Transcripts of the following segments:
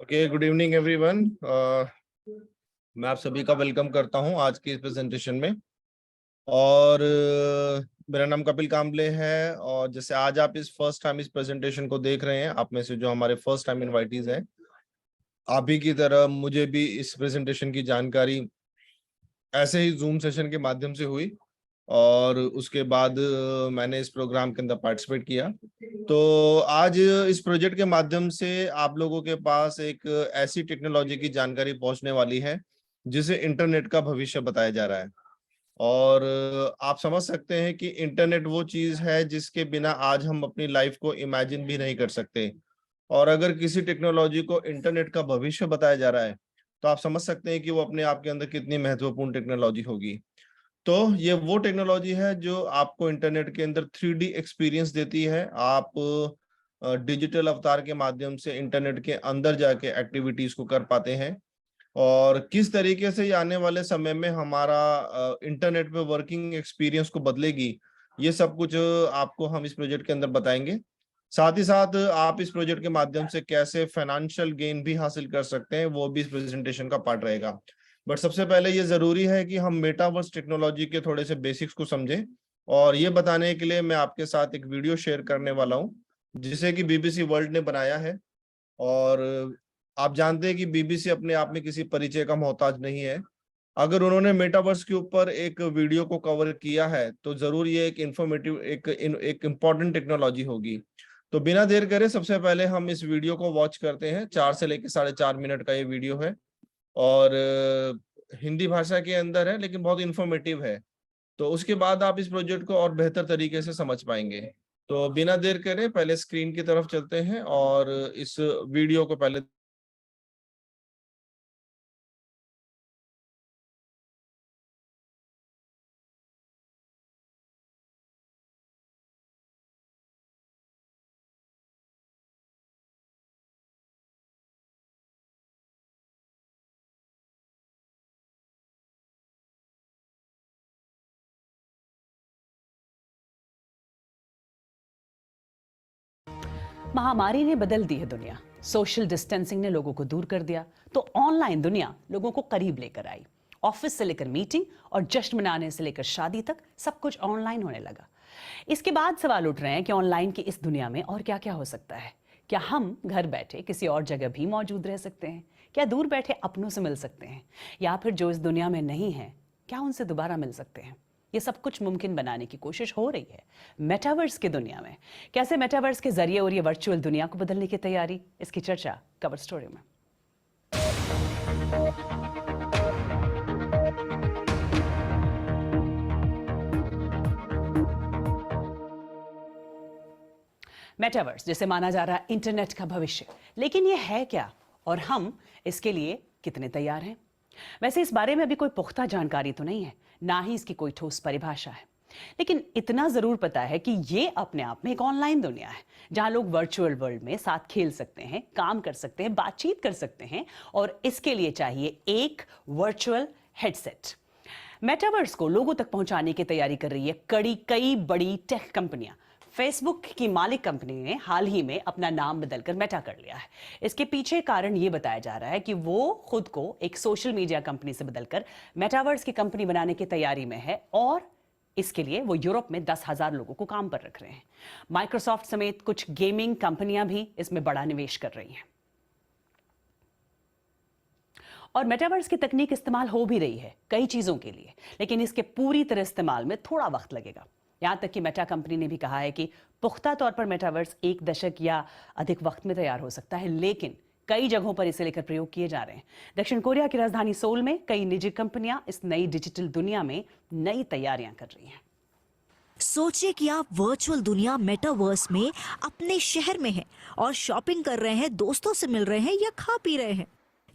Okay, good evening everyone. मैं आप सभी का वेलकम करता हूं आज की इस प्रेजेंटेशन में। और मेरा नाम कपिल कांबले है। और जैसे आज आप इस फर्स्ट टाइम इस प्रेजेंटेशन को देख रहे हैं, आप में से जो हमारे फर्स्ट टाइम इनवाइटीज हैं, आप ही की तरह मुझे भी इस प्रेजेंटेशन की जानकारी ऐसे ही जूम सेशन के माध्यम से हुई और उसके बाद मैंने इस प्रोग्राम के अंदर पार्टिसिपेट किया। तो आज इस प्रोजेक्ट के माध्यम से आप लोगों के पास एक ऐसी टेक्नोलॉजी की जानकारी पहुंचने वाली है जिसे इंटरनेट का भविष्य बताया जा रहा है। और आप समझ सकते हैं कि इंटरनेट वो चीज है जिसके बिना आज हम अपनी लाइफ को इमेजिन भी नहीं कर सकते। और अगर किसी टेक्नोलॉजी को इंटरनेट का भविष्य बताया जा रहा है तो आप समझ सकते हैं कि वो अपने आप के अंदर कितनी महत्वपूर्ण टेक्नोलॉजी होगी। तो ये वो टेक्नोलॉजी है जो आपको इंटरनेट के अंदर 3D एक्सपीरियंस देती है। आप डिजिटल अवतार के माध्यम से इंटरनेट के अंदर जाके एक्टिविटीज को कर पाते हैं। और किस तरीके से ये आने वाले समय में हमारा इंटरनेट पे वर्किंग एक्सपीरियंस को बदलेगी, ये सब कुछ आपको हम इस प्रोजेक्ट के अंदर बताएंगे। साथ ही साथ आप इस प्रोजेक्ट के माध्यम से कैसे फाइनेंशियल गेन भी हासिल कर सकते हैं, वो भी इस प्रेजेंटेशन का पार्ट रहेगा। बट सबसे पहले ये जरूरी है कि हम मेटावर्स टेक्नोलॉजी के थोड़े से बेसिक्स को समझें। और ये बताने के लिए मैं आपके साथ एक वीडियो शेयर करने वाला हूँ जिसे कि बीबीसी वर्ल्ड ने बनाया है। और आप जानते हैं कि बीबीसी अपने आप में किसी परिचय का मोहताज नहीं है। अगर उन्होंने मेटावर्स के ऊपर एक वीडियो को कवर किया है तो जरूर ये एक इंफॉर्मेटिव एक इम्पॉर्टेंट टेक्नोलॉजी होगी। तो बिना देर करे सबसे पहले हम इस वीडियो को वॉच करते हैं। 4 से लेकर 4.5 मिनट का ये वीडियो है और हिंदी भाषा के अंदर है लेकिन बहुत इंफॉर्मेटिव है। तो उसके बाद आप इस प्रोजेक्ट को और बेहतर तरीके से समझ पाएंगे। तो बिना देर करे पहले स्क्रीन की तरफ चलते हैं और इस वीडियो को पहले महामारी ने बदल दी है दुनिया। सोशल डिस्टेंसिंग ने लोगों को दूर कर दिया तो ऑनलाइन दुनिया लोगों को करीब लेकर आई। ऑफिस से लेकर मीटिंग और जश्न मनाने से लेकर शादी तक सब कुछ ऑनलाइन होने लगा। इसके बाद सवाल उठ रहे हैं कि ऑनलाइन की इस दुनिया में और क्या क्या हो सकता है। क्या हम घर बैठे किसी और जगह भी मौजूद रह सकते हैं? क्या दूर बैठे अपनों से मिल सकते हैं? या फिर जो इस दुनिया में नहीं है, क्या उनसे दोबारा मिल सकते हैं? ये सब कुछ मुमकिन बनाने की कोशिश हो रही है मेटावर्स की दुनिया में। कैसे मेटावर्स के जरिए और ये वर्चुअल दुनिया को बदलने की तैयारी, इसकी चर्चा कवर स्टोरी में। मेटावर्स जिसे माना जा रहा है इंटरनेट का भविष्य, लेकिन ये है क्या और हम इसके लिए कितने तैयार हैं? वैसे इस बारे में अभी कोई पुख्ता जानकारी तो नहीं है, ना ही इसकी कोई ठोस परिभाषा है। लेकिन इतना जरूर पता है कि ये अपने आप में एक ऑनलाइन दुनिया है जहां लोग वर्चुअल वर्ल्ड में साथ खेल सकते हैं, काम कर सकते हैं, बातचीत कर सकते हैं और इसके लिए चाहिए एक वर्चुअल हेडसेट। मेटावर्स को लोगों तक पहुंचाने की तैयारी कर रही है कई बड़ी टेक कंपनियां। फेसबुक की मालिक कंपनी ने हाल ही में अपना नाम बदलकर मेटा कर लिया है। इसके पीछे कारण यह बताया जा रहा है कि वो खुद को एक सोशल मीडिया कंपनी से बदलकर मेटावर्स की कंपनी बनाने की तैयारी में है और इसके लिए वो यूरोप में 10,000 लोगों को काम पर रख रहे हैं। माइक्रोसॉफ्ट समेत कुछ गेमिंग कंपनियां भी इसमें बड़ा निवेश कर रही हैं और मेटावर्स की तकनीक इस्तेमाल हो भी रही है कई चीजों के लिए, लेकिन इसके पूरी तरह इस्तेमाल में थोड़ा वक्त लगेगा। यहां तक कि मेटा कंपनी ने भी कहा है कि पुख्ता तौर पर मेटावर्स 1 दशक या अधिक वक्त में तैयार हो सकता है, लेकिन कई जगहों पर इसे लेकर प्रयोग किए जा रहे हैं। दक्षिण कोरिया की राजधानी सोल में कई निजी कंपनियां इस नई डिजिटल दुनिया में नई तैयारियां कर रही हैं। सोचिए कि आप वर्चुअल दुनिया मेटावर्स में अपने शहर में हैं और शॉपिंग कर रहे हैं, दोस्तों से मिल रहे हैं या खा पी रहे हैं।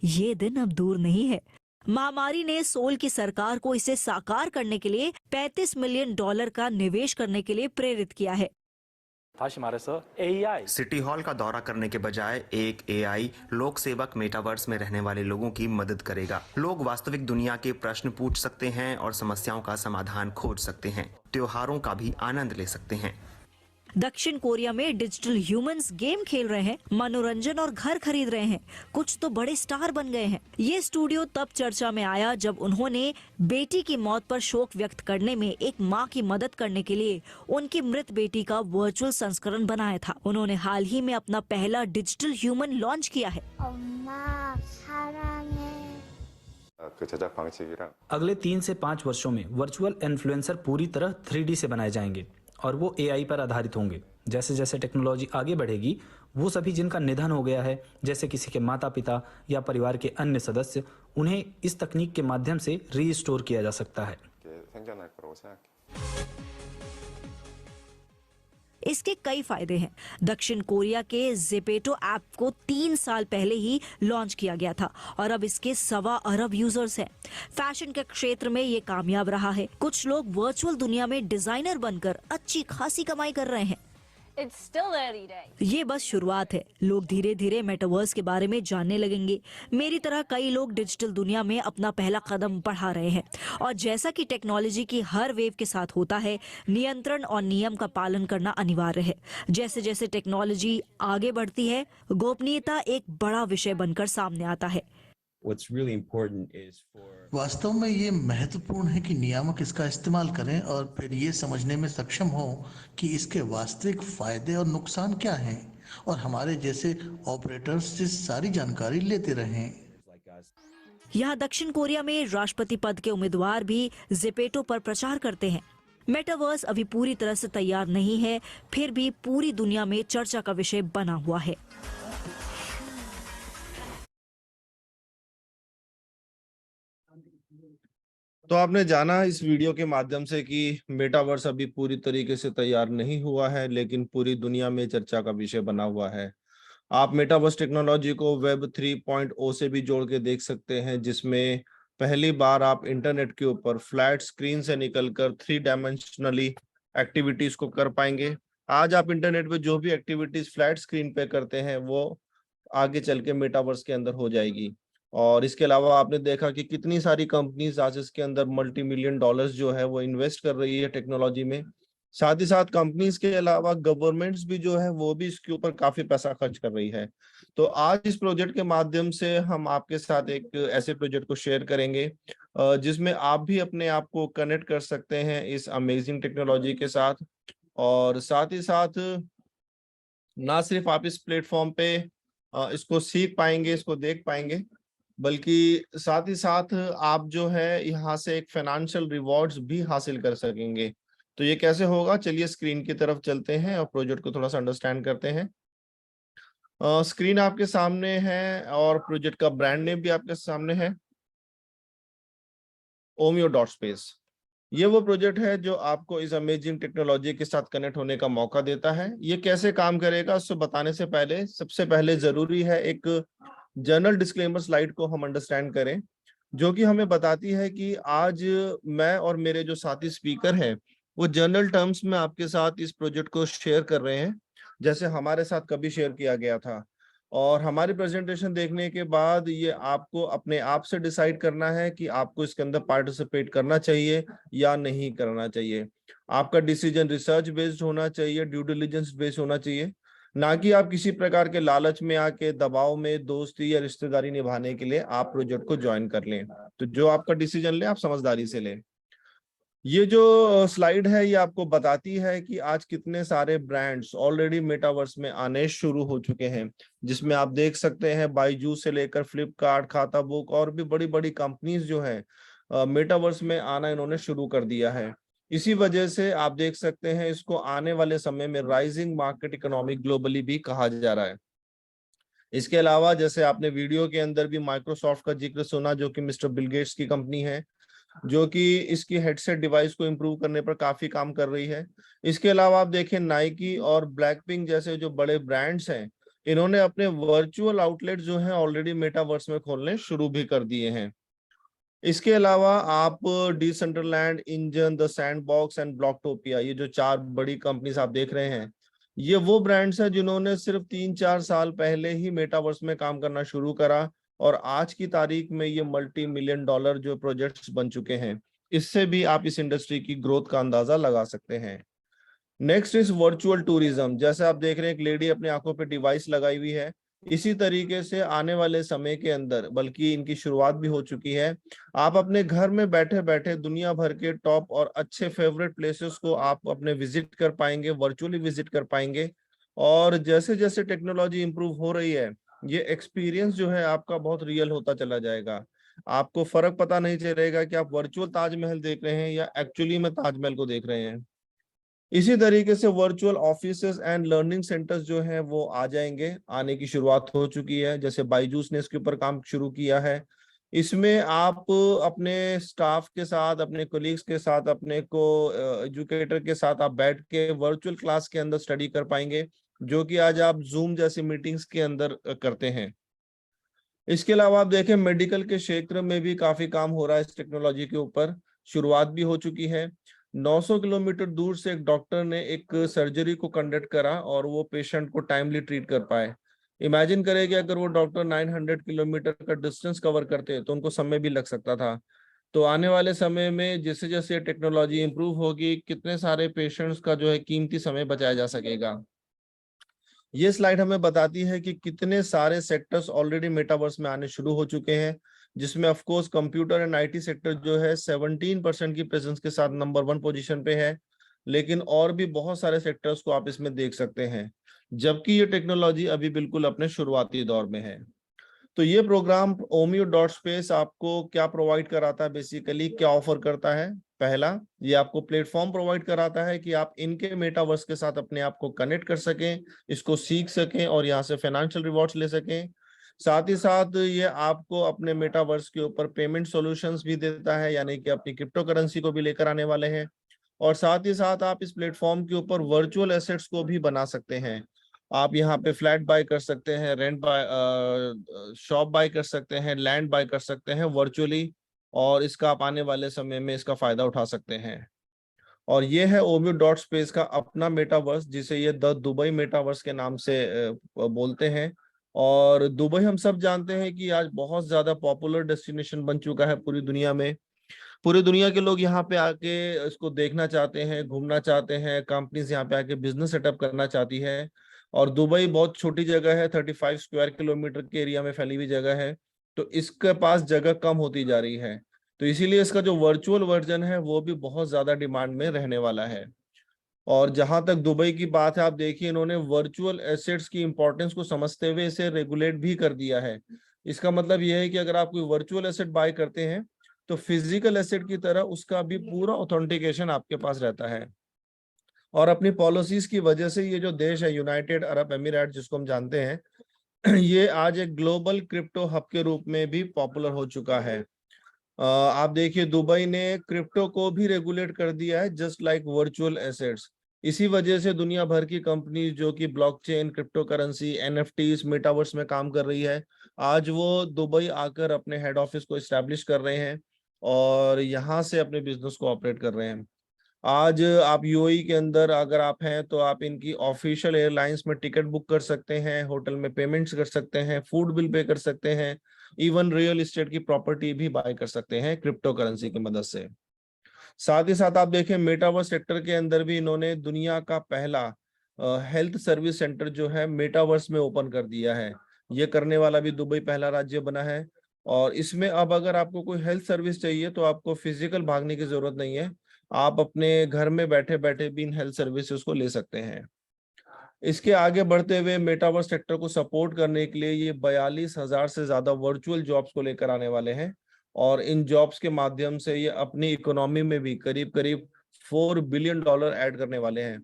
ये दिन अब दूर नहीं है। महामारी ने सोल की सरकार को इसे साकार करने के लिए $35 मिलियन का निवेश करने के लिए प्रेरित किया है। 다시 말해서 AI सिटी हॉल का दौरा करने के बजाय एक AI लोक सेवक मेटावर्स में रहने वाले लोगों की मदद करेगा। लोग वास्तविक दुनिया के प्रश्न पूछ सकते हैं और समस्याओं का समाधान खोज सकते हैं, त्योहारों का भी आनंद ले सकते हैं। दक्षिण कोरिया में डिजिटल ह्यूमंस गेम खेल रहे हैं, मनोरंजन और घर खरीद रहे हैं, कुछ तो बड़े स्टार बन गए हैं। ये स्टूडियो तब चर्चा में आया जब उन्होंने बेटी की मौत पर शोक व्यक्त करने में एक मां की मदद करने के लिए उनकी मृत बेटी का वर्चुअल संस्करण बनाया था। उन्होंने हाल ही में अपना पहला डिजिटल ह्यूमन लॉन्च किया है। 엄마 사랑해. 그 제작 방식이랑 अगले 3 से 5 वर्षों में वर्चुअल इन्फ्लुएंसर पूरी तरह 3D से बनाए जाएंगे और वो AI पर आधारित होंगे। जैसे जैसे टेक्नोलॉजी आगे बढ़ेगी, वो सभी जिनका निधन हो गया है, जैसे किसी के माता पिता या परिवार के अन्य सदस्य, उन्हें इस तकनीक के माध्यम से रीस्टोर किया जा सकता है। 이렇게 생겨날 거라고 생각해요. इसके कई फायदे हैं। दक्षिण कोरिया के ज़ेपेटो ऐप को 3 साल पहले ही लॉन्च किया गया था और अब इसके 1.25 अरब यूजर्स हैं। फैशन के क्षेत्र में ये कामयाब रहा है। कुछ लोग वर्चुअल दुनिया में डिजाइनर बनकर अच्छी खासी कमाई कर रहे हैं। It's still early days. ये बस शुरुआत है। लोग धीरे धीरे मेटावर्स के बारे में जानने लगेंगे। मेरी तरह कई लोग डिजिटल दुनिया में अपना पहला कदम बढ़ा रहे हैं और जैसा कि टेक्नोलॉजी की हर वेव के साथ होता है, नियंत्रण और नियम का पालन करना अनिवार्य है। जैसे जैसे टेक्नोलॉजी आगे बढ़ती है, गोपनीयता एक बड़ा विषय बनकर सामने आता है। What's really important is for वास्तव में ये महत्वपूर्ण है कि नियामक इसका इस्तेमाल करें और फिर ये समझने में सक्षम हो कि इसके वास्तविक फायदे और नुकसान क्या हैं और हमारे जैसे ऑपरेटर्स से सारी जानकारी लेते रहें। like us यहाँ दक्षिण कोरिया में राष्ट्रपति पद के उम्मीदवार भी ज़ेपेटो पर प्रचार करते हैं। मेटावर्स अभी पूरी तरह से तैयार नहीं है, फिर भी पूरी दुनिया में चर्चा का विषय बना हुआ है। तो आपने जाना इस वीडियो के माध्यम से कि मेटावर्स अभी पूरी तरीके से तैयार नहीं हुआ है, लेकिन पूरी दुनिया में चर्चा का विषय बना हुआ है। आप मेटावर्स टेक्नोलॉजी को वेब 3.0 से भी जोड़ के देख सकते हैं, जिसमें पहली बार आप इंटरनेट के ऊपर फ्लैट स्क्रीन से निकलकर 3 डायमेंशनली एक्टिविटीज को कर पाएंगे। आज आप इंटरनेट पे जो भी एक्टिविटीज फ्लैट स्क्रीन पे करते हैं, वो आगे चल के मेटावर्स के अंदर हो जाएगी। और इसके अलावा आपने देखा कि कितनी सारी कंपनीज आज इसके अंदर मल्टी मिलियन डॉलर्स जो है वो इन्वेस्ट कर रही है टेक्नोलॉजी में। साथ ही साथ कंपनीज के अलावा गवर्नमेंट्स भी जो है वो भी इसके ऊपर काफी पैसा खर्च कर रही है। तो आज इस प्रोजेक्ट के माध्यम से हम आपके साथ एक ऐसे प्रोजेक्ट को शेयर करेंगे जिसमें आप भी अपने आप को कनेक्ट कर सकते हैं इस अमेजिंग टेक्नोलॉजी के साथ। और साथ ही साथ ना सिर्फ आप इस प्लेटफॉर्म पे इसको सीख पाएंगे, इसको देख पाएंगे, बल्कि साथ ही साथ आप जो है यहाँ से एक फाइनेंशियल रिवॉर्ड्स भी हासिल कर सकेंगे। तो ये कैसे होगा, चलिए स्क्रीन की तरफ चलते हैं और प्रोजेक्ट को थोड़ा सा अंडरस्टैंड करते हैं। स्क्रीन आपके सामने है और प्रोजेक्ट का ब्रांड नेम भी आपके सामने है, omio.space। ये वो प्रोजेक्ट है जो आपको इस अमेजिंग टेक्नोलॉजी के साथ कनेक्ट होने का मौका देता है। ये कैसे काम करेगा उसको बताने से पहले सबसे पहले जरूरी है एक जनरल डिस्क्लेमर स्लाइड को हम अंडरस्टैंड करें, जो कि हमें बताती है कि आज मैं और मेरे जो साथी स्पीकर हैं वो जनरल टर्म्स में आपके साथ इस प्रोजेक्ट को शेयर कर रहे हैं, जैसे हमारे साथ कभी शेयर किया गया था। और हमारी प्रेजेंटेशन देखने के बाद ये आपको अपने आप से डिसाइड करना है कि आपको इसके अंदर पार्टिसिपेट करना चाहिए या नहीं करना चाहिए। आपका डिसीजन रिसर्च बेस्ड होना चाहिए, ड्यू डिलिजेंस बेस्ड होना चाहिए, ना कि आप किसी प्रकार के लालच में आके दबाव में दोस्ती या रिश्तेदारी निभाने के लिए आप प्रोजेक्ट को ज्वाइन कर लें। तो जो आपका डिसीजन ले आप समझदारी से लें। ये जो स्लाइड है ये आपको बताती है कि आज कितने सारे ब्रांड्स ऑलरेडी मेटावर्स में आने शुरू हो चुके हैं, जिसमें आप देख सकते हैं बायजूस से लेकर फ्लिपकार्ट, खाता बुक और भी बड़ी बड़ी कंपनीज जो है मेटावर्स में आना इन्होंने शुरू कर दिया है। इसी वजह से आप देख सकते हैं इसको आने वाले समय में राइजिंग मार्केट इकोनॉमी ग्लोबली भी कहा जा रहा है। इसके अलावा जैसे आपने वीडियो के अंदर भी माइक्रोसॉफ्ट का जिक्र सुना, जो कि मिस्टर बिल गेट्स की कंपनी है, जो कि इसकी हेडसेट डिवाइस को इम्प्रूव करने पर काफी काम कर रही है। इसके अलावा आप देखें नाइकी और ब्लैकपिंक जैसे जो बड़े ब्रांड्स हैं, इन्होंने अपने वर्चुअल आउटलेट जो है ऑलरेडी मेटावर्स में खोलने शुरू भी कर दिए हैं। इसके अलावा आप Decentraland, Enjin, the Sandbox and Blocktopia, ये जो 4 बड़ी कंपनीज आप देख रहे हैं, ये वो ब्रांड्स हैं जिन्होंने सिर्फ 3-4 साल पहले ही मेटावर्स में काम करना शुरू करा और आज की तारीख में ये मल्टी मिलियन डॉलर जो प्रोजेक्ट्स बन चुके हैं। इससे भी आप इस इंडस्ट्री की ग्रोथ का अंदाजा लगा सकते हैं। Next is virtual tourism. जैसे आप देख रहे हैं एक लेडी अपनी आंखों पे डिवाइस लगाई हुई है, इसी तरीके से आने वाले समय के अंदर, बल्कि इनकी शुरुआत भी हो चुकी है, आप अपने घर में बैठे बैठे दुनिया भर के टॉप और अच्छे फेवरेट प्लेसेस को आप अपने विजिट कर पाएंगे, वर्चुअली विजिट कर पाएंगे। और जैसे जैसे टेक्नोलॉजी इंप्रूव हो रही है, ये एक्सपीरियंस जो है आपका बहुत रियल होता चला जाएगा। आपको फर्क पता नहीं चलेगा कि आप वर्चुअल ताजमहल देख रहे हैं या एक्चुअली में ताजमहल को देख रहे हैं। इसी तरीके से virtual offices and learning centres जो हैं वो आ जाएंगे, आने की शुरुआत हो चुकी है। जैसे बायजूस ने इसके ऊपर काम शुरू किया है। इसमें आप अपने स्टाफ के साथ, अपने कोलीग्स के साथ, अपने को एजुकेटर के साथ आप बैठ के वर्चुअल क्लास के अंदर स्टडी कर पाएंगे, जो कि आज आप जूम जैसी मीटिंग्स के अंदर करते हैं। इसके अलावा आप देखें मेडिकल के क्षेत्र में भी काफी काम हो रहा है इस टेक्नोलॉजी के ऊपर, शुरुआत भी हो चुकी है। 900 किलोमीटर दूर से एक डॉक्टर ने एक सर्जरी को कंडक्ट करा और वो पेशेंट को टाइमली ट्रीट कर पाए। इमेजिन करें कि अगर वो डॉक्टर 900 किलोमीटर का डिस्टेंस कवर करते तो उनको समय भी लग सकता था। तो आने वाले समय में जैसे जैसे टेक्नोलॉजी इंप्रूव होगी, कितने सारे पेशेंट्स का जो है कीमती समय बचाया जा सकेगा। ये स्लाइड हमें बताती है कि कितने सारे सेक्टर्स ऑलरेडी मेटावर्स में आने शुरू हो चुके हैं, जिसमें of course computer and IT sector जो है 17% की प्रेजेंस के साथ नंबर 1 पोजीशन पे है। लेकिन और भी बहुत सारे सेक्टर्स को आप इसमें देख सकते हैं, जबकि ये टेक्नोलॉजी अभी बिल्कुल अपने शुरुआती दौर में है। तो ये प्रोग्राम omio.space आपको क्या प्रोवाइड कराता है, बेसिकली क्या ऑफर करता है? पहला, ये आपको प्लेटफॉर्म प्रोवाइड कराता है कि आप इनके मेटावर्स के साथ अपने आप को कनेक्ट कर सकें, इसको सीख सकें और यहाँ से फाइनेंशियल रिवॉर्ड्स ले सकें। साथ ही साथ ये आपको अपने मेटावर्स के ऊपर पेमेंट सॉल्यूशंस भी देता है, यानी कि अपनी क्रिप्टो करेंसी को भी लेकर आने वाले हैं। और साथ ही साथ आप इस प्लेटफॉर्म के ऊपर वर्चुअल एसेट्स को भी बना सकते हैं। आप यहाँ पे फ्लैट बाय कर सकते हैं, रेंट बाय, शॉप बाय कर सकते हैं, लैंड बाय कर सकते हैं वर्चुअली, और इसका आप आने वाले समय में इसका फायदा उठा सकते हैं। और ये है omio.space का अपना मेटावर्स, जिसे ये द दुबई मेटावर्स के नाम से बोलते हैं। और दुबई हम सब जानते हैं कि आज बहुत ज्यादा पॉपुलर डेस्टिनेशन बन चुका है पूरी दुनिया में। पूरी दुनिया के लोग यहाँ पे आके इसको देखना चाहते हैं, घूमना चाहते हैं, कंपनीज यहाँ पे आके बिजनेस सेटअप करना चाहती है। और दुबई बहुत छोटी जगह है, 35 स्क्वायर किलोमीटर के एरिया में फैली हुई जगह है, तो इसके पास जगह कम होती जा रही है। तो इसीलिए इसका जो वर्चुअल वर्जन है वो भी बहुत ज्यादा डिमांड में रहने वाला है। और जहां तक दुबई की बात है, आप देखिए इन्होंने वर्चुअल एसेट्स की इंपॉर्टेंस को समझते हुए इसे रेगुलेट भी कर दिया है। इसका मतलब यह है कि अगर आप कोई वर्चुअल एसेट बाय करते हैं तो फिजिकल एसेट की तरह उसका भी पूरा ऑथेंटिकेशन आपके पास रहता है। और अपनी पॉलिसीज की वजह से ये जो देश है यूनाइटेड अरब एमिरेट जिसको हम जानते हैं, ये आज एक ग्लोबल क्रिप्टो हब के रूप में भी पॉपुलर हो चुका है। आप देखिए दुबई ने क्रिप्टो को भी रेगुलेट कर दिया है, जस्ट लाइक वर्चुअल एसेट्स। इसी वजह से दुनिया भर की कंपनी जो कि blockchain, crypto currency, NFTs, metaverse में काम कर रही है, आज वो दुबई आकर अपने हेड ऑफिस को एस्टैब्लिश कर रहे हैं और यहाँ से अपने बिजनेस को ऑपरेट कर रहे हैं। आज आप यूएई के अंदर अगर आप हैं तो आप इनकी ऑफिशियल एयरलाइंस में टिकट बुक कर सकते हैं, होटल में पेमेंट्स कर सकते हैं, फूड बिल पे कर सकते हैं, इवन रियल एस्टेट की प्रॉपर्टी भी बाय कर सकते हैं क्रिप्टो करेंसी की मदद से। साथ ही साथ आप देखें मेटावर्स सेक्टर के अंदर भी इन्होंने दुनिया का पहला हेल्थ सर्विस सेंटर जो है मेटावर्स में ओपन कर दिया है। ये करने वाला भी दुबई पहला राज्य बना है। और इसमें अब अगर आपको कोई हेल्थ सर्विस चाहिए तो आपको फिजिकल भागने की जरूरत नहीं है, आप अपने घर में बैठे बैठे भी इन हेल्थ सर्विसेज को ले सकते हैं। इसके आगे बढ़ते हुए मेटावर्स सेक्टर को सपोर्ट करने के लिए ये 42,000 से ज्यादा वर्चुअल जॉब्स को लेकर आने वाले हैं। और इन जॉब्स के माध्यम से ये अपनी इकोनॉमी में भी करीब करीब $4 बिलियन ऐड करने वाले हैं।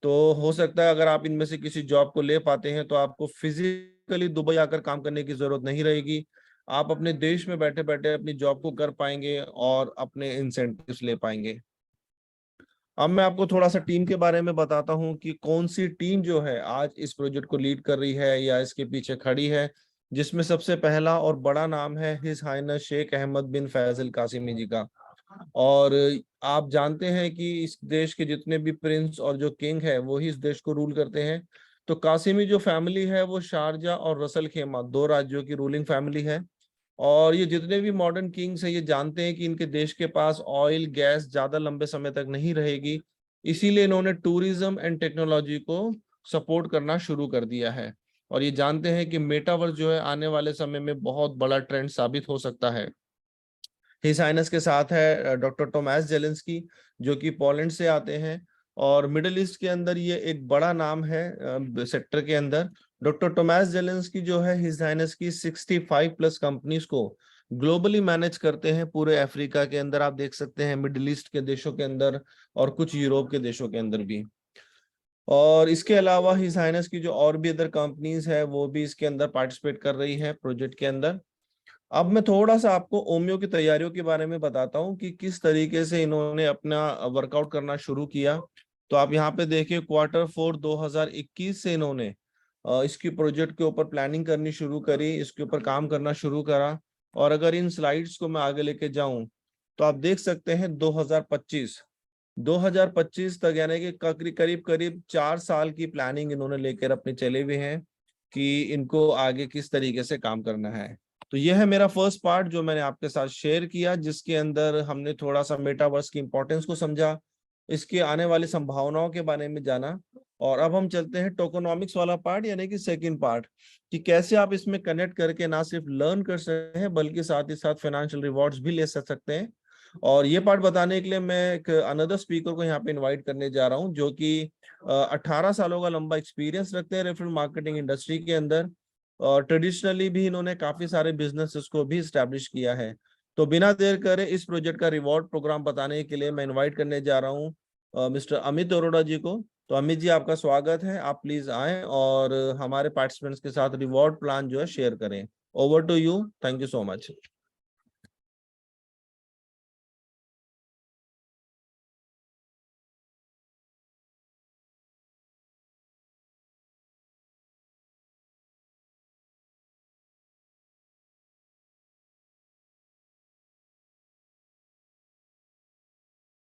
तो हो सकता है अगर आप इनमें से किसी जॉब को ले पाते हैं तो आपको फिजिकली दुबई आकर काम करने की जरूरत नहीं रहेगी, आप अपने देश में बैठे बैठे अपनी जॉब को कर पाएंगे और अपने इंसेंटिव्स ले पाएंगे। अब मैं आपको थोड़ा सा टीम के बारे में बताता हूं कि कौन सी टीम जो है आज इस प्रोजेक्ट को लीड कर रही है या इसके पीछे खड़ी है, जिसमें सबसे पहला और बड़ा नाम है हिज हाइनेस शेख अहमद बिन फैजल कासिमी जी का। और आप जानते हैं कि इस देश के जितने भी प्रिंस और जो किंग है वो ही इस देश को रूल करते हैं। तो कासिमी जो फैमिली है वो शारजा और रसल खेमा 2 राज्यों की रूलिंग फैमिली है। और ये जितने भी मॉडर्न किंग्स हैं ये जानते हैं कि इनके देश के पास ऑयल गैस ज्यादा लंबे समय तक नहीं रहेगी, इसीलिए इन्होंने टूरिज्म एंड टेक्नोलॉजी को सपोर्ट करना शुरू कर दिया है। और ये जानते हैं कि मेटावर्स जो है आने वाले समय में बहुत बड़ा ट्रेंड साबित हो सकता है। हिज हाइनेस के साथ है डॉक्टर टोमास जेलेंस्की, जो कि पोलैंड से आते हैं और मिडिल ईस्ट के अंदर ये एक बड़ा नाम है सेक्टर के अंदर। डॉक्टर टोमास जेलेंस्की जो है हिज हाइनेस की 65 प्लस कंपनीज को ग्लोबली मैनेज करते हैं पूरे अफ्रीका के अंदर, आप देख सकते हैं मिडिल ईस्ट के देशों के अंदर और कुछ यूरोप के देशों के अंदर भी। और इसके अलावा हिज हाइनेस की जो और भी अदर कंपनीज है वो भी इसके अंदर पार्टिसिपेट कर रही है प्रोजेक्ट के अंदर। अब मैं थोड़ा सा आपको ओमियो की तैयारियों के बारे में बताता हूँ कि किस तरीके से इन्होंने अपना वर्कआउट करना शुरू किया। तो आप यहाँ पे देखिए Q4 2021 से इन्होंने इसकी प्रोजेक्ट के ऊपर प्लानिंग करनी शुरू करी, इसके ऊपर काम करना शुरू करा। और अगर इन स्लाइड्स को मैं आगे लेके जाऊं तो आप देख सकते हैं 2025 तक, यानी कि करीब करीब 4 साल की प्लानिंग इन्होंने लेकर अपने चले हुए हैं कि इनको आगे किस तरीके से काम करना है। तो यह है मेरा फर्स्ट पार्ट जो मैंने आपके साथ शेयर किया, जिसके अंदर हमने थोड़ा सा मेटावर्स की इंपॉर्टेंस को समझा, इसके आने वाली संभावनाओं के बारे में जाना। और अब हम चलते हैं टोकोनॉमिक्स वाला पार्ट, यानी कि सेकंड पार्ट, कि कैसे आप इसमें कनेक्ट करके ना सिर्फ लर्न कर सकते हैं बल्कि साथ ही साथ फाइनेंशियल रिवॉर्ड्स भी ले सकते हैं। और ये पार्ट बताने के लिए मैं एक अनदर स्पीकर को यहाँ पे इनवाइट करने जा रहा हूँ, जो कि 18 सालों का लंबा एक्सपीरियंस रखते हैं रेफरल मार्केटिंग इंडस्ट्री के अंदर। और ट्रेडिशनली भी इन्होंने काफी सारे बिजनेसेस को भी स्टैब्लिश किया है। तो बिना देर करे इस प्रोजेक्ट का रिवॉर्ड प्रोग्राम बताने के लिए मैं इनवाइट करने जा रहा हूँ मिस्टर अमित अरोड़ा जी को। तो अमित जी, आपका स्वागत है, आप प्लीज आएं और हमारे पार्टिसिपेंट्स के साथ रिवॉर्ड प्लान जो है शेयर करें। Over to you, thank you so much.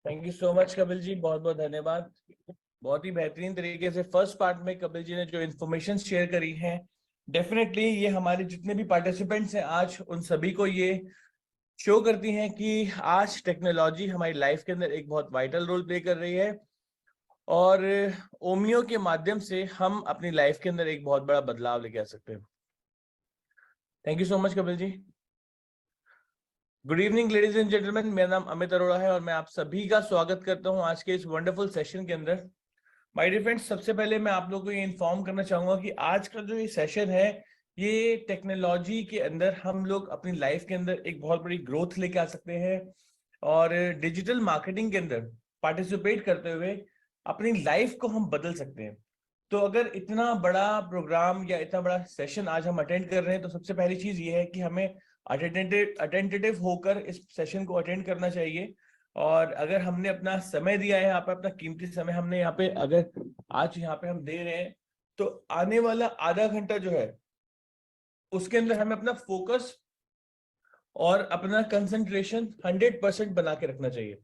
Thank you so much Kapil ji, बहुत बहुत धन्यवाद। बहुत ही बेहतरीन तरीके से फर्स्ट पार्ट में कपिल जी ने जो इन्फॉर्मेशन शेयर करी है, डेफिनेटली ये हमारे जितने भी पार्टिसिपेंट्स हैं आज उन सभी को ये शो करती हैं कि आज टेक्नोलॉजी हमारी लाइफ के अंदर एक बहुत वाइटल रोल प्ले कर रही है और ओमियो के माध्यम से हम अपनी लाइफ के अंदर एक बहुत बड़ा बदलाव लेके आ सकते हैं। Thank you so much Kapil ji. Good evening ladies and gentleman, मेरा नाम अमित अरोड़ा है और मैं आप सभी का स्वागत करता हूं आज के इस वंडरफुल सेशन के अंदर। माय डियर फ्रेंड्स, सबसे पहले मैं आप लोगों को ये इन्फॉर्म करना चाहूंगा कि आज का जो ये सेशन है, ये टेक्नोलॉजी के अंदर हम लोग अपनी लाइफ के अंदर एक बहुत बड़ी ग्रोथ लेके आ सकते हैं और डिजिटल मार्केटिंग के अंदर पार्टिसिपेट करते हुए अपनी लाइफ को हम बदल सकते हैं। तो अगर इतना बड़ा प्रोग्राम या इतना बड़ा सेशन आज हम अटेंड कर रहे हैं, तो सबसे पहली चीज ये है कि हमें अटेंटिव होकर इस सेशन को अटेंड करना चाहिए। और अगर हमने अपना समय दिया है यहाँ पे, अपना कीमती समय हमने यहाँ पे अगर आज यहाँ पे हम दे रहे हैं, तो आने वाला आधा घंटा जो है उसके अंदर हमें अपना फोकस और अपना कंसंट्रेशन 100% बना के रखना चाहिए।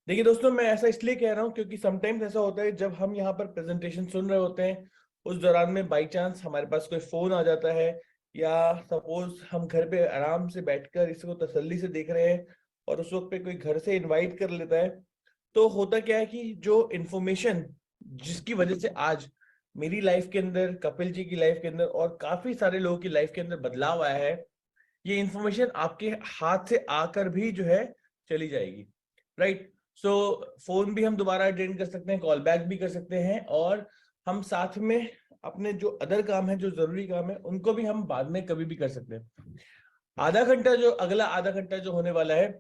देखिए दोस्तों, मैं ऐसा इसलिए कह रहा हूँ क्योंकि समटाइम्स ऐसा होता है जब हम यहाँ पर प्रेजेंटेशन सुन रहे होते हैं, उस दौरान में बाई चांस हमारे पास कोई फोन आ जाता है, या सपोज हम घर पे आराम से बैठकर इसको तसल्ली से देख रहे हैं और उस वक्त पे कोई घर से इनवाइट कर लेता है, तो होता क्या है कि जो इन्फॉर्मेशन जिसकी वजह से आज मेरी लाइफ के अंदर, कपिल जी की लाइफ के अंदर और काफी सारे लोगों की लाइफ के अंदर बदलाव आया है, ये इन्फॉर्मेशन आपके हाथ से आकर भी जो है चली जाएगी, राइट। सो फोन भी हम दोबारा अटेंड कर सकते हैं, कॉल बैक भी कर सकते हैं, और हम साथ में अपने जो अदर काम है, जो जरूरी काम है, उनको भी हम बाद में कभी भी कर सकते हैं। अगला आधा घंटा जो होने वाला है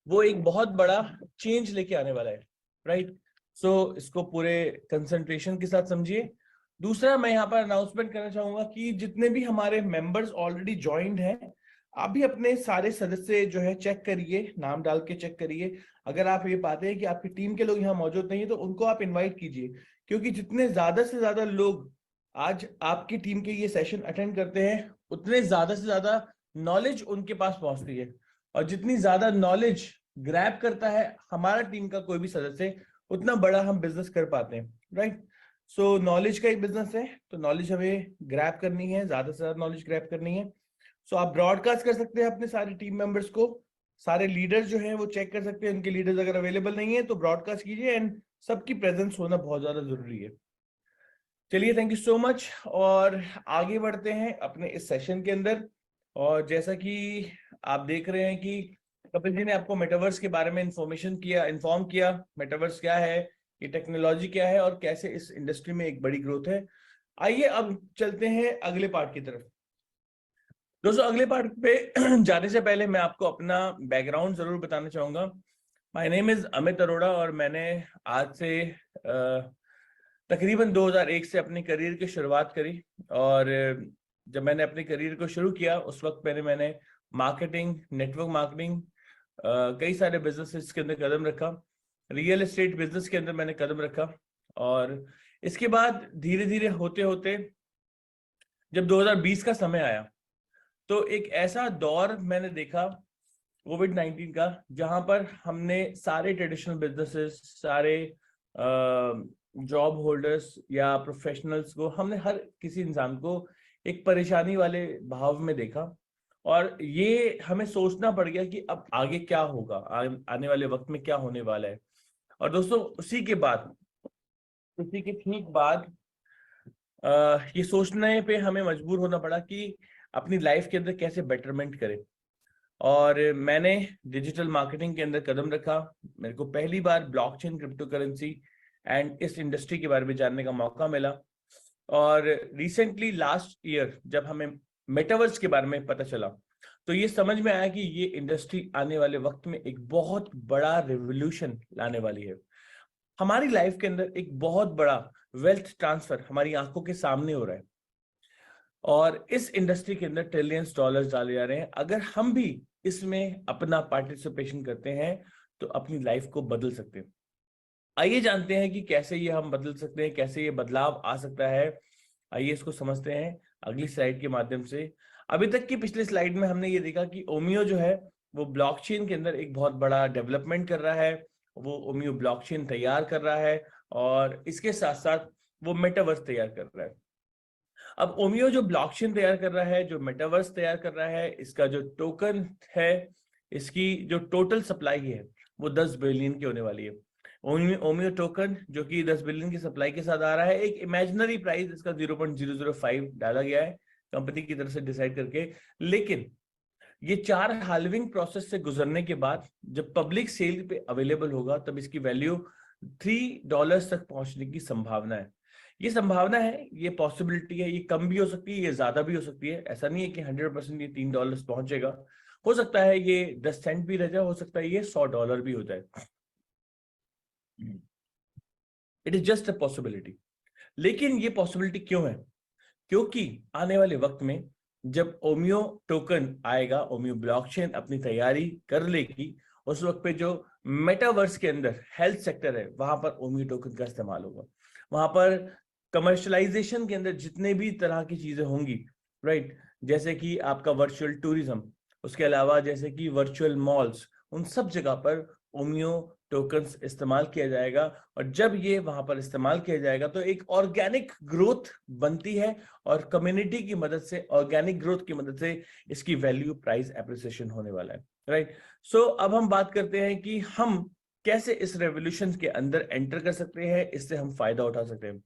वो एक बहुत बड़ा चेंज लेके आने वाला है, राइट। सो इसको पूरे कंसंट्रेशन के साथ समझिए। दूसरा, मैं यहाँ पर अनाउंसमेंट करना चाहूंगा कि जितने भी हमारे मेंबर्स ऑलरेडी ज्वाइंड हैं, आप भी अपने सारे सदस्य जो है चेक करिए, नाम डाल के चेक करिए। अगर आप ये पाते हैं कि आपकी टीम के लोग यहाँ मौजूद नहीं है, तो उनको आप इनवाइट कीजिए, क्योंकि जितने ज्यादा से ज्यादा लोग आज आपकी टीम के ये सेशन अटेंड करते हैं, उतने ज्यादा से ज्यादा नॉलेज उनके पास पहुंचती है, और जितनी ज्यादा नॉलेज ग्रैब करता है हमारा टीम का कोई भी सदस्य, उतना बड़ा हम बिजनेस कर पाते हैं, राइट। सो नॉलेज का एक बिजनेस है, तो नॉलेज हमें ग्रैब करनी है, ज्यादा से ज्यादा नॉलेज ग्रैब करनी है। सो आप ब्रॉडकास्ट कर सकते हैं अपने सारे टीम मेंबर्स को, सारे लीडर्स जो हैं वो चेक कर सकते हैं, उनके लीडर्स अगर अवेलेबल नहीं है तो ब्रॉडकास्ट कीजिए, एंड सबकी प्रेजेंस होना बहुत ज्यादा जरूरी है। चलिए, थैंक यू सो मच, और आगे बढ़ते हैं अपने इस सेशन के अंदर। और जैसा कि आप देख रहे हैं कि कपिल जी ने आपको मेटावर्स के बारे में इन्फॉर्म किया, मेटावर्स क्या है, ये टेक्नोलॉजी क्या है और कैसे इस इंडस्ट्री में एक बड़ी ग्रोथ है। आइए अब चलते हैं अगले पार्ट की तरफ। दोस्तों, अगले पार्ट पे जाने से पहले मैं आपको अपना बैकग्राउंड जरूर बताना चाहूंगा। My name is Amit Arora, और मैंने आज से तकरीबन 2001 से अपनी करियर की शुरुआत करी। और जब मैंने अपने करियर को शुरू किया उस वक्त मैंने मार्केटिंग, नेटवर्क मार्केटिंग, कई सारे बिजनेसेस के अंदर कदम रखा, रियल एस्टेट बिजनेस के अंदर मैंने कदम रखा। और इसके बाद धीरे धीरे होते होते जब 2020 का समय आया तो एक ऐसा दौर मैंने देखा कोविड-19 का, जहां पर हमने सारे ट्रेडिशनल बिजनेसेस, सारे जॉब होल्डर्स या प्रोफेशनल्स को, हमने हर किसी इंसान को एक परेशानी वाले भाव में देखा। और ये हमें सोचना पड़ गया कि अब आगे क्या होगा, आने वाले वक्त में क्या होने वाला है। और दोस्तों, उसी के ठीक बाद ये सोचने पे हमें मजबूर होना पड़ा कि अपनी लाइफ के अंदर कैसे बेटरमेंट करें। और मैंने डिजिटल मार्केटिंग के अंदर कदम रखा। मेरे को पहली बार ब्लॉकचेन, क्रिप्टो करेंसी एंड इस इंडस्ट्री के बारे में जानने का मौका मिला। और रिसेंटली लास्ट ईयर जब हमें मेटावर्स के बारे में पता चला तो ये समझ में आया कि ये इंडस्ट्री आने वाले वक्त में एक बहुत बड़ा रिवोल्यूशन लाने वाली है। हमारी लाइफ के अंदर एक बहुत बड़ा वेल्थ ट्रांसफर हमारी आंखों के सामने हो रहा है, और इस इंडस्ट्री के अंदर ट्रिलियंस डॉलर्स डाले जा रहे हैं। अगर हम भी इसमें अपना पार्टिसिपेशन करते हैं तो अपनी लाइफ को बदल सकते हैं। आइए जानते हैं कि कैसे ये हम बदल सकते हैं, कैसे ये बदलाव आ सकता है। आइए इसको समझते हैं अगली स्लाइड के माध्यम से। अभी तक की पिछले स्लाइड में हमने ये देखा कि ओमियो जो है वो ब्लॉकचेन के अंदर एक बहुत बड़ा डेवलपमेंट कर रहा है, वो ओमियो ब्लॉकचेन तैयार कर रहा है, और इसके साथ साथ वो मेटावर्स तैयार कर रहा है। अब ओमियो जो ब्लॉकचेन तैयार कर रहा है, जो मेटावर्स तैयार कर रहा है, इसका जो टोकन है, इसकी जो टोटल सप्लाई है वो 10 बिलियन की होने वाली है। ओमियो टोकन जो कि 10 बिलियन की सप्लाई के साथ आ रहा है, एक इमेजिनरी प्राइस इसका 0.005 डाला गया है कंपनी की तरफ से डिसाइड करके। लेकिन ये 4 हाल्विंग प्रोसेस से गुजरने के बाद जब पब्लिक सेल पे अवेलेबल होगा तब इसकी वैल्यू $3 तक पहुंचने की संभावना है। ये संभावना है, ये पॉसिबिलिटी है, ये कम भी हो सकती है, ये ज्यादा भी हो सकती है। ऐसा नहीं है कि 100% ये $3 पहुंचेगा। हो सकता है ये 10 सेंट भी रह जाए, हो सकता है ये $100 भी हो जाए। It is just a possibility. लेकिन ये पॉसिबिलिटी क्यों है? क्योंकि आने वाले वक्त में जब ओमियो टोकन आएगा, ओमियो ब्लॉकचेन अपनी तैयारी कर लेगी, उस वक्त पे जो मेटावर्स के अंदर हेल्थ सेक्टर है वहां पर ओमियो टोकन का इस्तेमाल होगा। वहां पर कमर्शलाइजेशन के अंदर जितने भी तरह की चीजें होंगी, राइट, जैसे कि आपका वर्चुअल टूरिज्म, उसके अलावा जैसे कि वर्चुअल मॉल्स, उन सब जगह पर ओमियो टोकन्स इस्तेमाल किया जाएगा। और जब ये वहां पर इस्तेमाल किया जाएगा तो एक ऑर्गेनिक ग्रोथ बनती है, और कम्युनिटी की मदद से, ऑर्गेनिक ग्रोथ की मदद से इसकी वैल्यू प्राइस एप्रिसिएशन होने वाला है, राइट। सो अब हम बात करते हैं कि हम कैसे इस रेवोल्यूशन के अंदर एंटर कर सकते हैं, इससे हम फायदा उठा सकते हैं।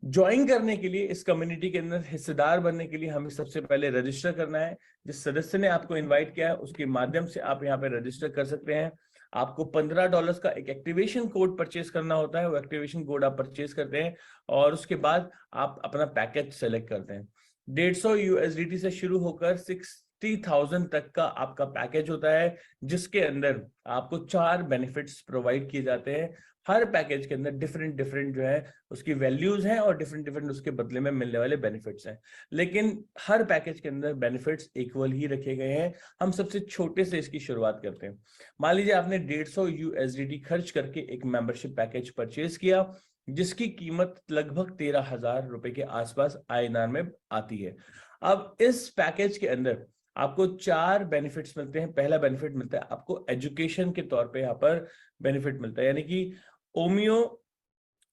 ज्वाइन करने के लिए, इस कम्युनिटी के अंदर हिस्सेदार बनने के लिए हमें सबसे पहले रजिस्टर करना है। जिस सदस्य ने आपको इनवाइट किया है उसके माध्यम से आप यहाँ पे रजिस्टर कर सकते हैं। आपको $15 का एक एक्टिवेशन कोड परचेज करना होता है। वो एक्टिवेशन कोड आप परचेज करते हैं और उसके बाद आप अपना पैकेज सेलेक्ट करते हैं। 150 USDT से शुरू होकर 60,000 तक का आपका पैकेज होता है, जिसके अंदर आपको 4 बेनिफिट्स प्रोवाइड किए जाते हैं। हर पैकेज के अंदर डिफरेंट जो है उसकी वैल्यूज हैं और डिफरेंट उसके बदले में मिलने वाले बेनिफिट्स हैं, लेकिन हर पैकेज के अंदर बेनिफिट्स इक्वल ही रखे गए हैं। हम सबसे छोटे से इसकी शुरुआत करते हैं। मान लीजिए आपने 150 USDT खर्च करके एक मेंबरशिप पैकेज परचेज किया, जिसकी कीमत लगभग 13,000 रुपए के आसपास INR में आती है। अब इस पैकेज के अंदर आपको 4 बेनिफिट्स मिलते हैं। पहला बेनिफिट मिलता है आपको एजुकेशन के तौर पे, यहाँ पर बेनिफिट मिलता है, यानी कि ओमियो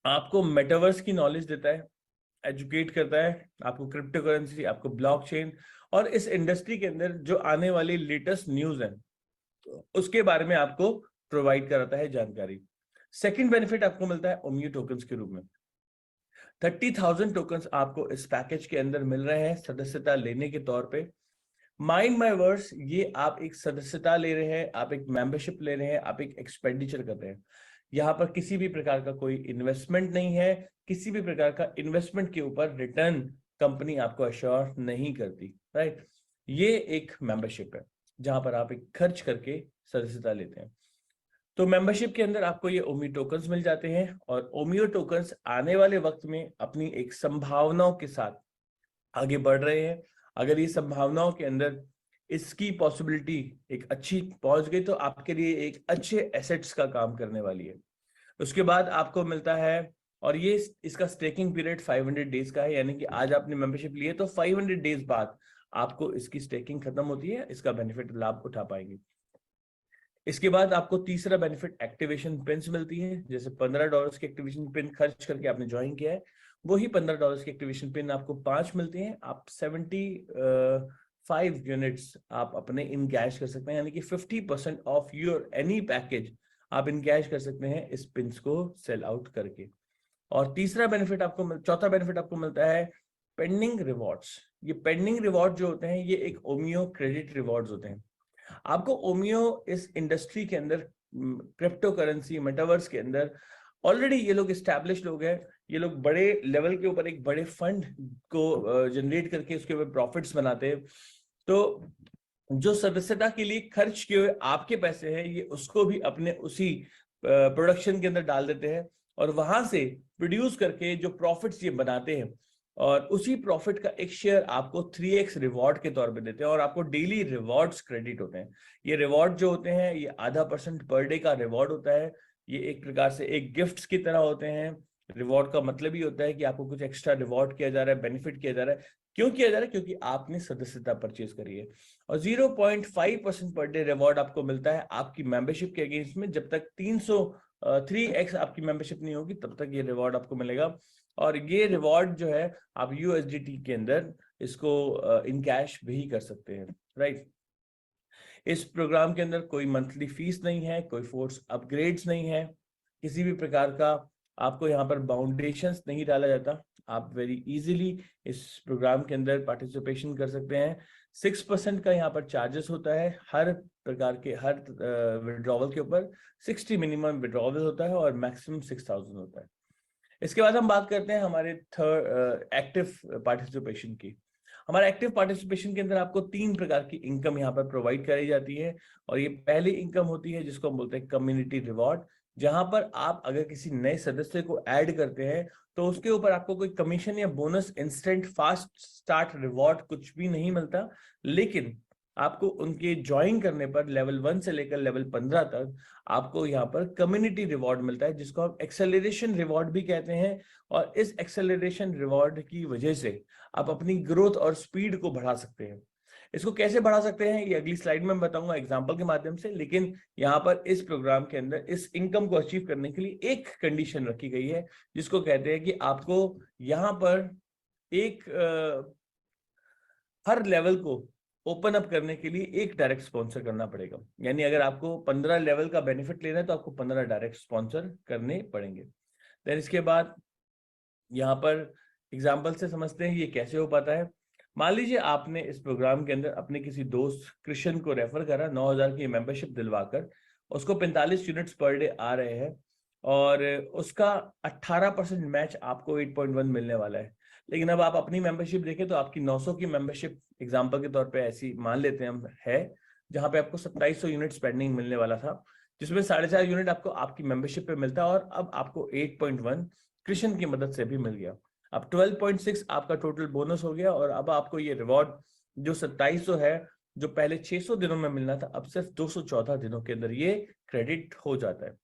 आपको मेटावर्स की नॉलेज देता है, एजुकेट करता है आपको क्रिप्टो करेंसी, आपको ब्लॉकचेन और इस इंडस्ट्री के अंदर जो आने वाली लेटेस्ट न्यूज है उसके बारे में आपको प्रोवाइड कराता है जानकारी। सेकंड बेनिफिट आपको मिलता है ओमियो टोकन्स के रूप में। 30,000 टोकन्स आपको इस पैकेज के अंदर मिल रहे हैं सदस्यता लेने के तौर पे। माइंड माय वर्ड्स, ये आप एक सदस्यता ले रहे हैं, आप एक मेंबरशिप ले रहे हैं, आप एक एक्सपेंडिचर कर रहे हैं। यहाँ पर किसी भी प्रकार का कोई इन्वेस्टमेंट नहीं है, किसी भी प्रकार का इन्वेस्टमेंट के ऊपर रिटर्न कंपनी आपको अश्योर नहीं करती, राइट। ये एक मेंबरशिप है जहां पर आप एक खर्च करके सदस्यता लेते हैं। तो मेंबरशिप के अंदर आपको ये ओमियो टोकन्स मिल जाते हैं और ओमियो टोकन्स आने वाले वक्त में अपनी एक संभावनाओं के साथ आगे बढ़ रहे हैं। अगर ये संभावनाओं के अंदर इसकी पॉसिबिलिटी एक अच्छी पहुंच गई तो आपके लिए एक अच्छे एसेट्स का काम करने वाली है। उसके बाद आपको मिलता है, और ये इसका स्टेकिंग पीरियड 500 डेज का है, यानी कि आज आपने मेंबरशिप लिए तो 500 डेज बाद आपको इसकी स्टेकिंग खत्म होती है, इसका बेनिफिट लाभ उठा पाएंगे। इसके बाद आपको तीसरा बेनिफिट एक्टिवेशन पिन्स मिलती है। जैसे $15 की एक्टिवेशन पिन खर्च करके आपने ज्वाइन किया है, वही $15 की एक्टिवेशन पिन आपको 5 मिलते हैं। आप 75 यूनिट्स आप अपने इन कैश कर सकते हैं, यानी कि 50% ऑफ योर एनी पैकेज आप इन कैश कर सकते हैं इस पिन्स को सेल आउट करके। और चौथा बेनिफिट आपको मिलता है पेंडिंग रिवॉर्ड्स। ये पेंडिंग रिवॉर्ड जो होते हैं ये एक ओमियो क्रेडिट रिवॉर्ड्स होते हैं। आपको ओमियो इस इंडस्ट्री के अंदर, क्रिप्टो करेंसी मेटावर्स के अंदर ऑलरेडी ये लोग एस्टैब्लिश लोग हैं, ये लोग बड़े लेवल के ऊपर एक बड़े फंड को जनरेट करके उसके ऊपर प्रॉफिट्स बनाते हैं। तो जो सदस्यता के लिए खर्च किए हुए आपके पैसे हैं, ये उसको भी अपने उसी प्रोडक्शन के अंदर डाल देते हैं और वहां से प्रोड्यूस करके जो प्रॉफिट्स ये बनाते हैं और उसी प्रॉफिट का एक शेयर आपको 3x रिवॉर्ड के तौर पे देते हैं और आपको डेली रिवॉर्ड्स क्रेडिट होते हैं। ये रिवॉर्ड जो होते हैं ये 0.5% पर डे का रिवॉर्ड होता है। ये एक प्रकार से एक गिफ्ट्स की तरह होते हैं। रिवॉर्ड का मतलब ही होता है कि आपको कुछ एक्स्ट्रा रिवॉर्ड किया जा रहा है, बेनिफिट किया जा रहा है। क्यों किया जा रहा है? क्योंकि आपने सदस्यता परचेज करी है। और 0.5% पर डे रिवॉर्ड आपको मिलता है आपकी मेंबरशिप के अगेंस्ट में। जब तक 303x आपकी मेंबरशिप नहीं होगी तब तक ये रिवॉर्ड आपको मिलेगा। और ये रिवॉर्ड जो है आप USDT के अंदर इसको इन कैश भी कर सकते हैं, राइट। इस प्रोग्राम के अंदर कोई मंथली फीस नहीं है, कोई फोर्स अपग्रेड्स नहीं है, किसी भी प्रकार का आपको यहाँ पर बाउंडेशंस नहीं डाला जाता। आप वेरी इजीली इस प्रोग्राम के अंदर पार्टिसिपेशन कर सकते हैं। 6% का यहाँ पर चार्जेस होता है हर प्रकार के, हर विड्रॉवल के ऊपर 60 मिनिमम विड्रॉवल होता है और मैक्सिमम 6,000 होता है। इसके बाद हम बात करते हैं हमारे एक्टिव पार्टिसिपेशन की। हमारे एक्टिव पार्टिसिपेशन के अंदर आपको 3 प्रकार की इनकम यहाँ पर प्रोवाइड कराई जाती है और ये पहली इनकम होती है जिसको हम बोलते हैं कम्युनिटी रिवॉर्ड, जहां पर आप अगर किसी नए सदस्य को ऐड करते हैं तो उसके ऊपर आपको कोई कमीशन या bonus, instant fast start reward कुछ भी नहीं मिलता, लेकिन आपको उनके ज्वाइन करने पर लेवल 1 से लेकर लेवल 15 तक आपको यहाँ पर कम्युनिटी रिवॉर्ड मिलता है, जिसको हम एक्सेलरेशन रिवॉर्ड भी कहते हैं। और इस एक्सेलरेशन रिवॉर्ड की वजह से आप अपनी ग्रोथ और स्पीड को बढ़ा सकते हैं। इसको कैसे बढ़ा सकते हैं ये अगली स्लाइड में बताऊंगा एग्जांपल के माध्यम से। लेकिन यहाँ पर इस प्रोग्राम के अंदर इस इनकम को अचीव करने के लिए एक कंडीशन रखी गई है, जिसको कहते हैं कि आपको यहाँ पर एक हर लेवल को ओपन अप करने के लिए एक डायरेक्ट स्पॉन्सर करना पड़ेगा। यानी अगर आपको 15 लेवल का बेनिफिट लेना है तो आपको 15 डायरेक्ट स्पॉन्सर करने पड़ेंगे। देन इसके बाद यहाँ पर एग्जांपल से समझते हैं ये कैसे हो पाता है। मान लीजिए आपने इस प्रोग्राम के अंदर अपने किसी दोस्त कृष्ण को रेफर करा, 9,000 की मेंबरशिप दिलवाकर, उसको 45 यूनिट्स पर डे आ रहे हैं और उसका 18% मैच आपको 8.1 मिलने वाला है। लेकिन अब आप अपनी मेंबरशिप देखें तो आपकी 900 की मेंबरशिप एग्जांपल के तौर पे ऐसी मान लेते हैं हम है, जहां पे आपको 2700 यूनिट्स पेंडिंग मिलने वाला था, जिसमें 4.5 यूनिट आपको आपकी मेंबरशिप पे मिलता है और अब आपको 8.1 कृष्ण की मदद से भी मिल गया। अब 12.6 आपका टोटल बोनस हो गया और अब आपको ये रिवॉर्ड जो 2700 है, जो पहले 600 दिनों में मिलना था, अब सिर्फ 214 दिनों के अंदर ये क्रेडिट हो जाता है।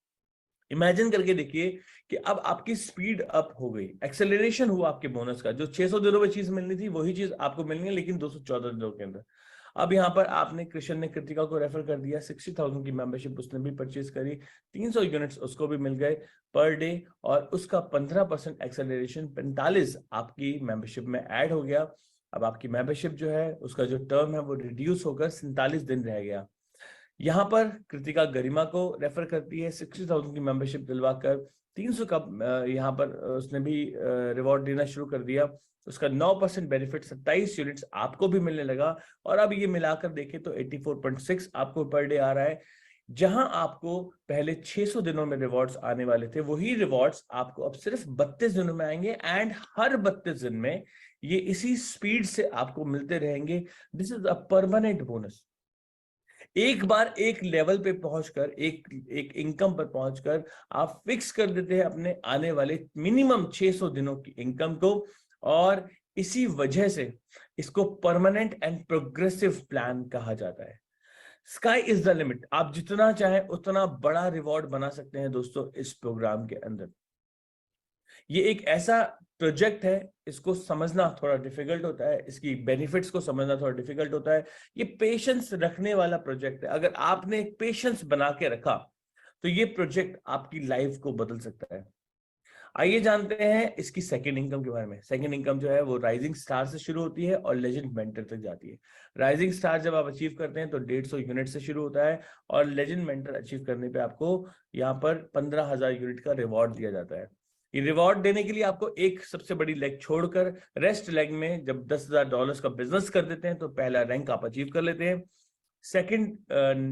इमेजिन करके देखिए कि अब आपकी स्पीड अप हो गई, एक्सेलरेशन हुआ आपके बोनस का। जो 600 दिनों में चीज मिलनी थी वही चीज आपको मिलनी है, लेकिन 214 दिनों के अंदर। अब यहाँ पर आपने कृष्ण ने कृतिका को रेफर कर दिया, 60,000 की मेंबरशिप उसने भी परचेज करी, 300 यूनिट्स उसको भी मिल गए पर डे और उसका 15% एक्सेलरेशन 45 आपकी मेंबरशिप में ऐड हो गया। अब आपकी मेंबरशिप जो है उसका जो टर्म है वो रिड्यूस होकर 47 दिन रह गया। यहाँ पर कृतिका गरिमा को रेफर करती है 60,000 की मेंबरशिप दिलवाकर 300 का यहाँ पर उसने भी रिवॉर्ड देना शुरू कर दिया। उसका 9% बेनिफिट 27 यूनिट्स आपको भी मिलने लगा और अब ये मिलाकर देखें तो 84.6 आपको पर डे आ रहा है। जहां आपको पहले 600 दिनों में रिवॉर्ड्स आने वाले थे, वही रिवॉर्ड्स आपको अब सिर्फ 32 दिनों में आएंगे एंड हर 32 दिन में ये इसी स्पीड से आपको मिलते रहेंगे। This is a permanent bonus. एक बार एक लेवल पे पहुंचकर एक इनकम पर पहुंचकर आप फिक्स कर देते हैं अपने आने वाले मिनिमम 600 दिनों की इनकम को, और इसी वजह से इसको परमानेंट एंड प्रोग्रेसिव प्लान कहा जाता है। Sky is the limit. आप जितना चाहें उतना बड़ा रिवॉर्ड बना सकते हैं दोस्तों इस प्रोग्राम के अंदर। ये एक ऐसा प्रोजेक्ट है, इसको समझना थोड़ा डिफिकल्ट होता है, इसकी बेनिफिट्स को समझना थोड़ा डिफिकल्ट होता है। ये पेशेंस रखने वाला प्रोजेक्ट है। अगर आपने एक पेशेंस बना के रखा तो ये प्रोजेक्ट आपकी लाइफ को बदल सकता है। आइए जानते हैं इसकी सेकंड इनकम के बारे में। सेकंड इनकम जो है वो राइजिंग स्टार से शुरू होती है और लेजेंड मेंटर तक जाती है। राइजिंग स्टार जब आप अचीव करते हैं तो 150 यूनिट से शुरू होता है और लेजेंड मेंटर अचीव करने पे आपको यहाँ पर 15,000 यूनिट का रिवॉर्ड दिया जाता है। ये रिवॉर्ड देने के लिए आपको एक सबसे बड़ी लेग छोड़कर रेस्ट लेग में जब $10,000 का बिजनेस कर देते हैं तो पहला रैंक आप अचीव कर लेते हैं। सेकंड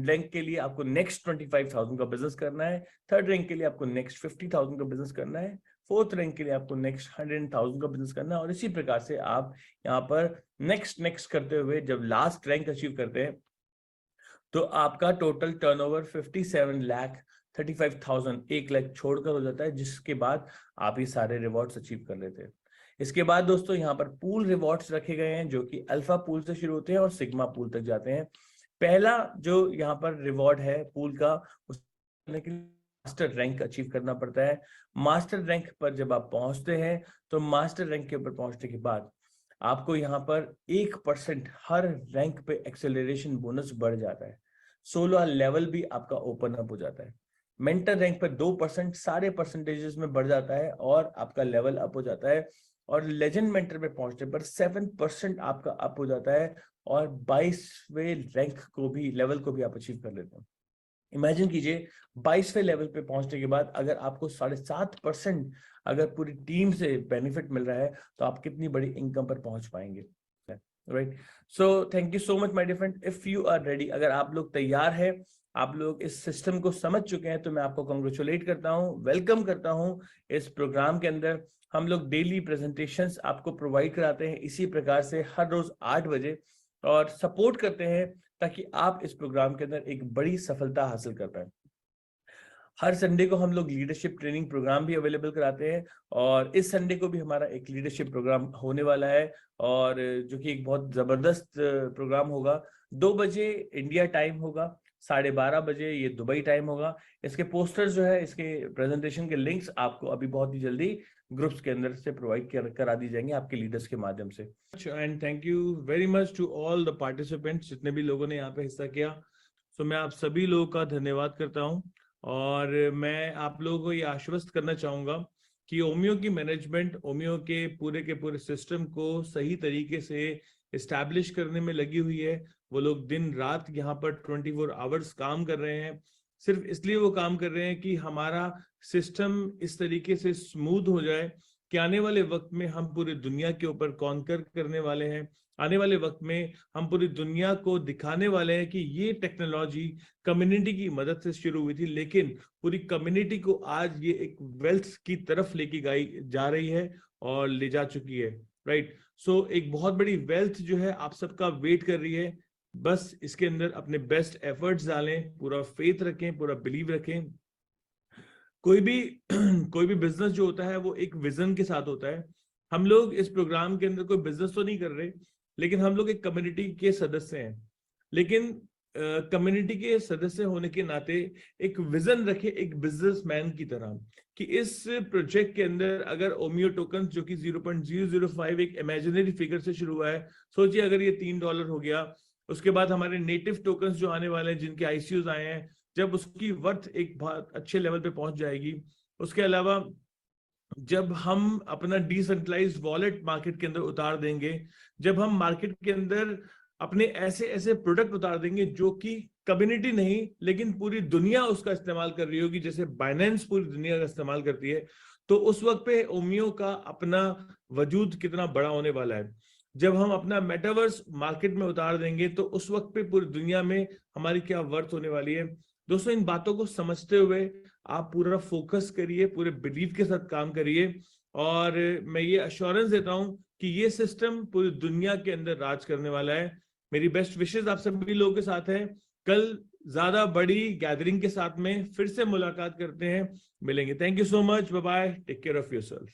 रैंक के लिए आपको नेक्स्ट 25,000 का बिजनेस करना है। थर्ड रैंक के लिए आपको नेक्स्ट 50,000 का बिजनेस करना है। फोर्थ रैंक के लिए आपको नेक्स्ट 100,000 का बिजनेस करना है। और इसी प्रकार से आप यहाँ पर नेक्स्ट करते हुए जब लास्ट रैंक अचीव करते हैं तो आपका टोटल टर्नओवर 57,35,000 1 लाख छोड़कर हो जाता है, जिसके बाद आप ये सारे रिवॉर्ड्स अचीव कर लेते हैं। इसके बाद दोस्तों यहाँ पर पूल रिवॉर्ड्स रखे गए हैं जो कि अल्फा पूल से शुरू होते हैं और सिग्मा पूल तक जाते हैं। पहला जो यहाँ पर रिवॉर्ड है पूल का, उसके लिए मास्टर रैंक अचीव करना पड़ता है। मास्टर रैंक पर जब आप पहुंचते हैं तो मास्टर रैंक के ऊपर पहुंचने के बाद आपको यहाँ पर 1% हर रैंक पे एक्सेलरेशन बोनस बढ़ जाता है। 16 लेवल भी आपका ओपन अप हो जाता है। मेंटर रैंक पर 2% सारे परसेंटेजेस में बढ़ जाता है और आपका लेवल अप हो जाता है। और लेजेंड मेंटर पे पहुंचने पर 7% आपका अप हो जाता है और 22वें रैंक को भी लेवल को भी आप अचीव कर लेते हैं। इमेजिन कीजिए 22वें लेवल पे पहुंचने के बाद अगर आपको 7.5% अगर पूरी टीम से बेनिफिट मिल रहा है तो आप कितनी बड़ी इनकम पर पहुंच पाएंगे, right? So thank you so much my dear friend. If you are ready, अगर आप लोग तैयार हैं, आप लोग इस सिस्टम को समझ चुके हैं, तो मैं आपको कांग्रेचुलेट करता हूं, वेलकम करता हूं इस प्रोग्राम के अंदर। हम लोग डेली प्रेजेंटेशंस आपको प्रोवाइड कराते हैं इसी प्रकार से हर रोज 8 बजे और सपोर्ट करते हैं ताकि आप इस प्रोग्राम के अंदर एक बड़ी सफलता हासिल कर पाए। हर संडे को हम लोग लीडरशिप ट्रेनिंग प्रोग्राम भी अवेलेबल कराते हैं और इस संडे को भी हमारा एक लीडरशिप प्रोग्राम होने वाला है और जो कि एक बहुत जबरदस्त प्रोग्राम होगा। 2 बजे इंडिया टाइम होगा, 12:30 बजे ये दुबई टाइम होगा। इसके पोस्टर्स जो है, इसके प्रेजेंटेशन के लिंक्स आपको अभी बहुत ही जल्दी ग्रुप्स के अंदर से प्रोवाइड करा दी जाएंगे आपके लीडर्स के माध्यम से। And thank you very much to all the participants, जितने भी लोगों ने यहाँ पे हिस्सा किया। सो मैं आप सभी लोगों का धन्यवाद करता हूँ और मैं आप लोगों को ये आश्वस्त करना चाहूंगा कि ओमियो की मैनेजमेंट ओमियो के पूरे सिस्टम को सही तरीके से इस्टेब्लिश करने में लगी हुई है। वो लोग दिन रात यहाँ पर 24 आवर्स काम कर रहे हैं। सिर्फ इसलिए वो काम कर रहे हैं कि हमारा सिस्टम इस तरीके से स्मूथ हो जाए कि आने वाले वक्त में हम पूरी दुनिया के ऊपर कॉन्कर करने वाले हैं। आने वाले वक्त में हम पूरी दुनिया को दिखाने वाले हैं कि ये टेक्नोलॉजी कम्युनिटी की मदद से शुरू हुई थी, लेकिन पूरी कम्युनिटी को आज ये एक वेल्थ की तरफ लेके गई जा रही है और ले जा चुकी है, राइट? सो एक बहुत बड़ी वेल्थ जो है आप सबका वेट कर रही है। बस इसके अंदर अपने बेस्ट एफर्ट्स डालें, पूरा फेथ रखें, पूरा बिलीव रखें। कोई भी बिजनेस जो होता है वो एक विजन के साथ होता है। हम लोग इस प्रोग्राम के अंदर कोई बिजनेस तो नहीं कर रहे, लेकिन हम लोग एक कम्युनिटी के सदस्य हैं। लेकिन कम्युनिटी के सदस्य होने के नाते एक विजन रखे एक बिजनेसमैन की तरह कि इस प्रोजेक्ट के अंदर अगर ओमियो टोकन जो कि 0.005 एक इमेजिनरी फिगर से शुरू हुआ है, सोचिए अगर ये $3 हो गया, उसके बाद हमारे नेटिव टोकन्स जो आने वाले हैं जिनके आईसीयूज आए हैं, जब उसकी वर्थ एक बहुत अच्छे लेवल पे पहुंच जाएगी, उसके अलावा जब हम अपना डिसेंट्रलाइज्ड वॉलेट मार्केट के अंदर उतार देंगे, जब हम मार्केट के अंदर अपने ऐसे ऐसे प्रोडक्ट उतार देंगे जो कि कम्युनिटी नहीं लेकिन पूरी दुनिया उसका इस्तेमाल कर रही होगी, जैसे बाइनेंस पूरी दुनिया का इस्तेमाल करती है। तो उस वक्त पे ओमियो का अपना वजूद कितना बड़ा होने वाला है। जब हम अपना मेटावर्स मार्केट में उतार देंगे तो उस वक्त पे पूरी दुनिया में हमारी क्या वर्थ होने वाली है। दोस्तों, इन बातों को समझते हुए आप पूरा फोकस करिए, पूरे बिलीव के साथ काम करिए, और मैं ये अश्योरेंस देता हूं कि ये सिस्टम पूरी दुनिया के अंदर राज करने वाला है। मेरी बेस्ट विशेस आप सभी लोगों के साथ है। कल ज्यादा बड़ी गैदरिंग के साथ में फिर से मुलाकात करते हैं, मिलेंगे। Thank you so much, bye bye, take care of yourself.